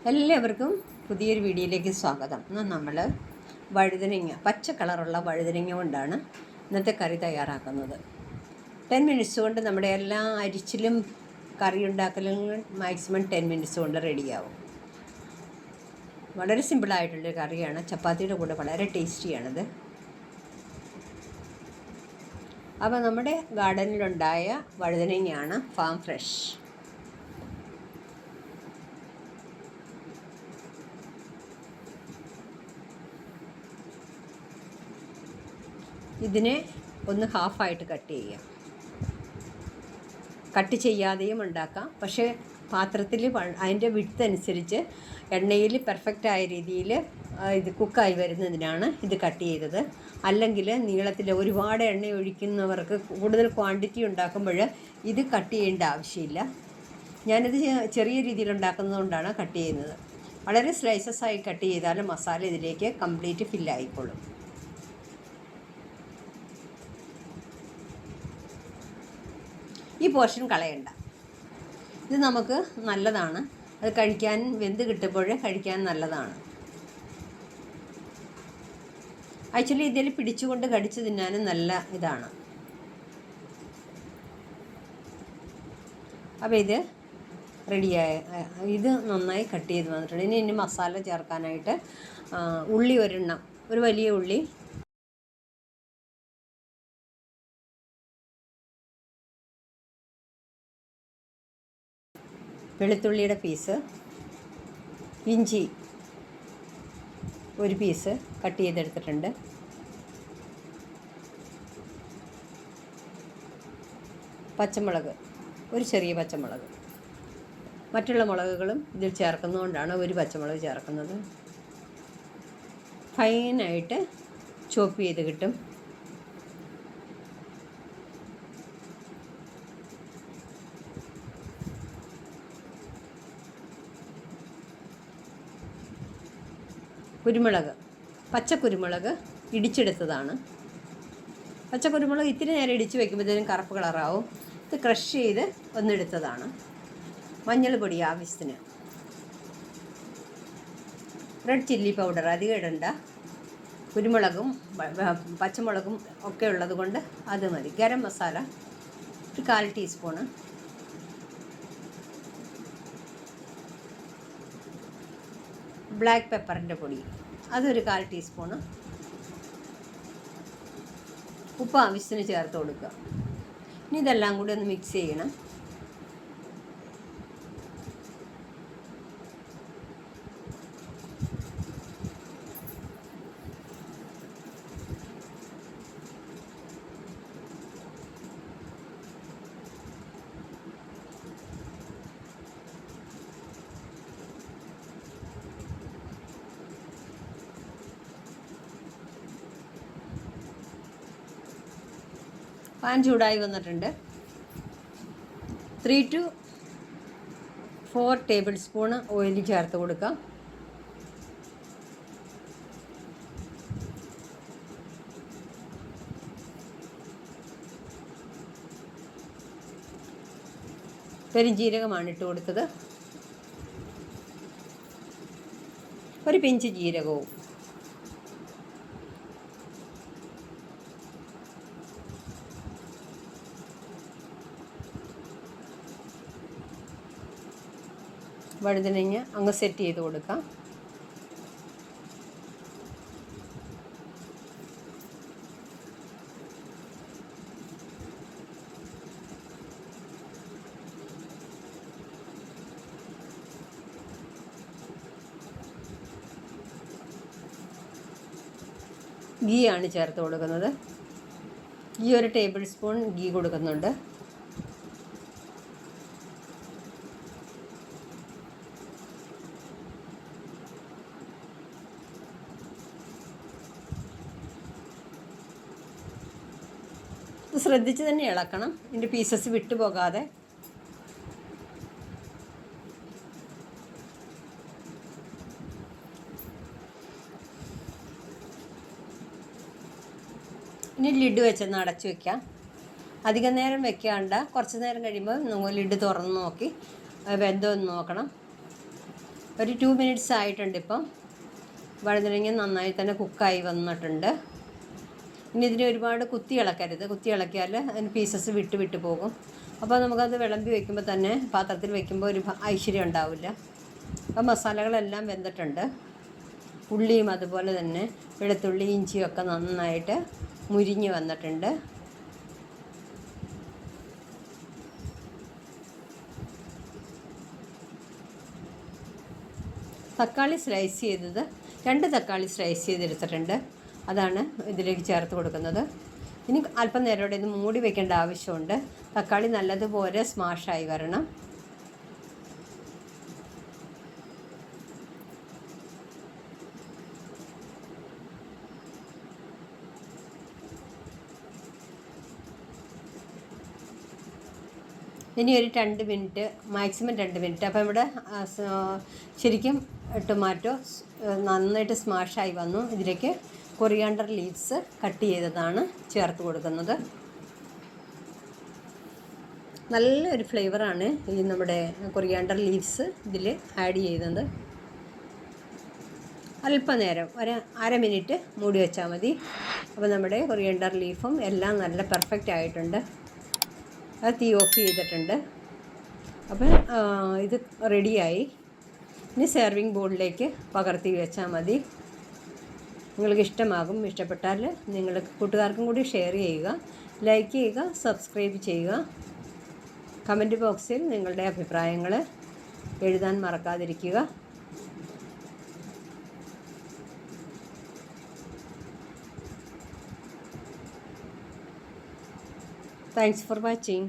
എല്ലാവർക്കും പുതിയൊരു വീഡിയോയിലേക്ക് സ്വാഗതം. ഇന്ന് നമ്മൾ വഴുതനങ്ങ, പച്ച കളറുള്ള വഴുതനങ്ങ കൊണ്ടാണ് ഇന്നത്തെ കറി തയ്യാറാക്കുന്നത്. 10 മിനിറ്റ്സ് കൊണ്ട് നമ്മുടെ എല്ലാ അരിച്ചിലും കറി ഉണ്ടാക്കലും മാക്സിമം 10 മിനിറ്റ്സ് കൊണ്ട് റെഡിയാവും. വളരെ സിമ്പിളായിട്ടുള്ളൊരു കറിയാണ്. ചപ്പാത്തിയുടെ കൂടെ വളരെ ടേസ്റ്റിയാണിത്. അപ്പോൾ നമ്മുടെ ഗാർഡനിലുണ്ടായ വഴുതനങ്ങയാണ് ഫാം ഫ്രഷ്. ഇതിനെ ഒന്ന് ഹാഫായിട്ട് കട്ട് ചെയ്യാം. കട്ട് ചെയ്യാതെയും ഉണ്ടാക്കാം. പക്ഷേ പാത്രത്തിൽ അതിൻ്റെ വിഡ്ത്ത് അനുസരിച്ച് എണ്ണയിൽ പെർഫെക്റ്റായ രീതിയിൽ ഇത് കുക്കായി വരുന്നതിനാണ് ഇത് കട്ട് ചെയ്തത്. അല്ലെങ്കിൽ നീളത്തിൽ ഒരുപാട് എണ്ണ ഒഴിക്കുന്നവർക്ക് കൂടുതൽ ക്വാണ്ടിറ്റി ഉണ്ടാക്കുമ്പോൾ ഇത് കട്ട് ചെയ്യേണ്ട ആവശ്യമില്ല. ഞാനിത് ചെറിയ രീതിയിൽ ഉണ്ടാക്കുന്നതുകൊണ്ടാണ് കട്ട് ചെയ്യുന്നത്. വളരെ സ്ലൈസസായി കട്ട് ചെയ്താൽ മസാല ഇതിലേക്ക് കംപ്ലീറ്റ് ഫില്ലായിക്കോളും. ഈ പോർഷൻ കളയണ്ട. ഇത് നമുക്ക് നല്ലതാണ്. അത് കഴിക്കാൻ വെന്ത് കിട്ടുമ്പോൾ കഴിക്കാൻ നല്ലതാണ്. ആക്ച്വലി ഇതിൽ പിടിച്ചുകൊണ്ട് കടിച്ച് തിന്നാനും നല്ല ഇതാണ്. അപ്പോൾ ഇത് റെഡിയായ ഇത് നന്നായി കട്ട് ചെയ്ത് വന്നിട്ടുണ്ട്. ഇനി മസാല ചേർക്കാനായിട്ട് ഉള്ളി ഒരെണ്ണം, ഒരു വലിയ ഉള്ളി, വെളുത്തുള്ളിയുടെ പീസ്, ഇഞ്ചി ഒരു പീസ് കട്ട് ചെയ്തെടുത്തിട്ടുണ്ട്, പച്ചമുളക് ഒരു ചെറിയ പച്ചമുളക്. മറ്റുള്ള മുളകുകളും ഇതിൽ ചേർക്കുന്നതുകൊണ്ടാണ് ഒരു പച്ചമുളക് ചേർക്കുന്നത്. ഫൈനായിട്ട് ചോപ്പ് ചെയ്ത് കിട്ടും. കുരുമുളക്, പച്ചക്കുരുമുളക് ഇടിച്ചെടുത്തതാണ്. പച്ചക്കുരുമുളക് ഇത്തിരി നേരം ഇടിച്ച് വയ്ക്കുമ്പോഴത്തേനും കറുപ്പ് കളറാവും. ഇത് ക്രഷ് ചെയ്ത് ഒന്നെടുത്തതാണ്. മഞ്ഞൾ പൊടി ആവശ്യത്തിന്, റെഡ് ചില്ലി പൗഡർ അധികം ഇടണ്ട. കുരുമുളകും പച്ചമുളകും ഒക്കെ ഉള്ളത് കൊണ്ട് അത് മതി. ഗരം മസാല ഒരു 1/4 ടീസ്പൂണ്, ബ്ലാക്ക് പെപ്പറിൻ്റെ പൊടി അതൊരു 1/4 ടീസ്പൂണ്, ഉപ്പ് ആവശ്യത്തിന് ചേർത്ത് കൊടുക്കുക. ഇനി ഇതെല്ലാം കൂടി ഒന്ന് മിക്സ് ചെയ്യണം. പാൻ ചൂടായി വന്നിട്ടുണ്ട്. 3 to 4 ടേബിൾ സ്പൂൺ ഓയിൽ ചേർത്ത് കൊടുക്കാം. പെരുംജീരകമാണ് ഇട്ട് കൊടുത്തത്. ഒരു പിഞ്ച് ജീരകവും, വഴുതനങ്ങ അങ്ങ് സെറ്റ് ചെയ്ത് കൊടുക്കാം. ഗീ ആണ് ചേർത്ത് കൊടുക്കുന്നത്. ഗീ ഒരു ടേബിൾ സ്പൂൺ ഗീ കൊടുക്കുന്നുണ്ട്. ശ്രദ്ധിച്ച് തന്നെ ഇളക്കണം, ഇതിൻ്റെ പീസസ് വിട്ടു പോകാതെ. ഇനി ലിഡ് വെച്ചൊന്ന് അടച്ചു വയ്ക്കാം. അധികം നേരം വെക്കാണ്ട കുറച്ച് നേരം കഴിയുമ്പോൾ നമ്മൾ ലിഡ് തുറന്ന് നോക്കി വെന്തോ എന്ന് നോക്കണം. ഒരു 2 മിനിറ്റ്സ് ആയിട്ടുണ്ട് ഇപ്പം. വഴുതനങ്ങ നന്നായി തന്നെ കുക്കായി വന്നിട്ടുണ്ട്. ഇനി ഇതിനെ ഒരുപാട് കുത്തി ഇളക്കരുത്. കുത്തി ഇളക്കിയാൽ അതിന് പീസസ് വിട്ട് പോകും. അപ്പോൾ നമുക്കത് വിളമ്പി വയ്ക്കുമ്പോൾ തന്നെ പാത്രത്തിൽ വയ്ക്കുമ്പോൾ ഒരു ഐശ്വര്യം ഉണ്ടാവില്ല. അപ്പോൾ മസാലകളെല്ലാം വെന്തിട്ടുണ്ട്. ഉള്ളിയും അതുപോലെ തന്നെ വെളുത്തുള്ളി ഇഞ്ചിയും ഒക്കെ നന്നായിട്ട് മുരിഞ്ഞ് വന്നിട്ടുണ്ട്. തക്കാളി സ്ലൈസ് ചെയ്തത് 2 തക്കാളി സ്ലൈസ് ചെയ്തെടുത്തിട്ടുണ്ട്. അതാണ് ഇതിലേക്ക് ചേർത്ത് കൊടുക്കുന്നത്. ഇനി അല്പം നേരം ഇത് മൂടി വയ്ക്കേണ്ട ആവശ്യമുണ്ട്. തക്കാളി നല്ലതുപോലെ സ്മാഷായി വരണം. ഇനി ഒരു 2 മിനിറ്റ്, മാക്സിമം 2 മിനിറ്റ്. അപ്പോൾ ഇവിടെ ശരിക്കും ടൊമാറ്റോ നന്നായിട്ട് സ്മാഷായി വന്നു. ഇതിലേക്ക് കൊറിയാണ്ടർ ലീവ്സ് കട്ട് ചെയ്തതാണ് ചേർത്ത് കൊടുക്കുന്നത്. നല്ലൊരു ഫ്ലേവറാണ് ഈ നമ്മുടെ കൊറിയാണ്ടർ ലീവ്സ് ഇതിൽ ആഡ് ചെയ്യുന്നത്. അല്പനേരം ഒരു 1/2 മിനിറ്റ് മൂടി വെച്ചാൽ മതി. അപ്പോൾ നമ്മുടെ കൊറിയാണ്ടർ ലീഫും എല്ലാം നല്ല പെർഫെക്റ്റ് ആയിട്ടുണ്ട്. അത് തീ ഓഫ് ചെയ്തിട്ടുണ്ട്. അപ്പോൾ ഇത് റെഡിയായി. ഇനി സെർവിങ് ബോളിലേക്ക് പകർത്തി വെച്ചാൽ മതി. നിങ്ങൾക്ക് ഇഷ്ടമാകും. ഇഷ്ടപ്പെട്ടാൽ നിങ്ങൾ കൂട്ടുകാർക്കും കൂടി ഷെയർ ചെയ്യുക, ലൈക്ക് ചെയ്യുക, സബ്സ്ക്രൈബ് ചെയ്യുക. കമൻറ്റ് ബോക്സിൽ നിങ്ങളുടെ അഭിപ്രായങ്ങൾ എഴുതാൻ മറക്കാതിരിക്കുക. Thanks for watching.